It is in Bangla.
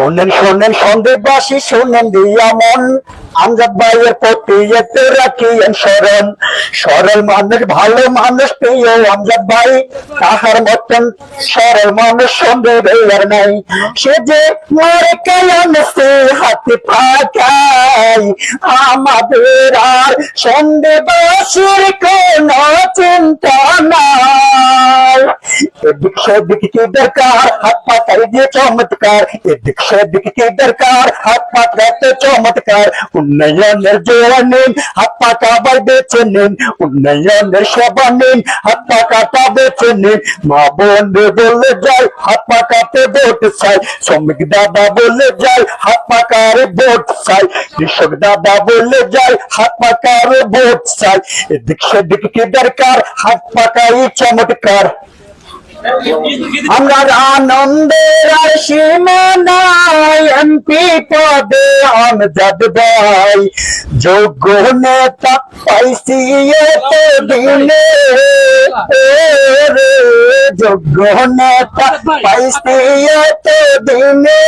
শোনেন শোনেন সন্দেহবাসী শোনেন দিয়া মন, আমজাদ ভাইয়ের প্রতি এতে রাখিয়েন স্মরণ। সরল মানুষ ভালো মানুষ প্রিয় আমজাদ ভাই, তাহার মতন সরল মানুষ সন্দেহের নাই। সে যে মরে কায়ামতে হাতে পাকাই, আমাদের আর সন্দেহবাসীর কোন চিন্তা নাই। এদিক সেদিক কি দরকার, হাত পাতাই দিয়ে চমৎকার। এদিক সেদিক কি দরকার, হাত পাতাতে চমৎকার। উন্নয়নের জোয়া নিন, হাত পাকা বেছে নিন। উন্নয়নের সেবা নিন, হাত পাকাটা বেছে নিন। মা বোন বলে যায় হাত পাকাতে ভোট চাই। শ্রমিক দাদা বলে যায় হাত পাকার ভোট চাই। কৃষক দাদা বলে যায় হাত পাকার ভোট চাই। এদিক সেদিক কি দরকার, হাত পাকাই চমৎকার। আমার আনন্দের আর সীমা নাই, এমপি পদে আমজাদ ভাই। যোগ্য নেতা পাইছি এত দিনে, যোগ্য নেতা পাইছি এত দিনে।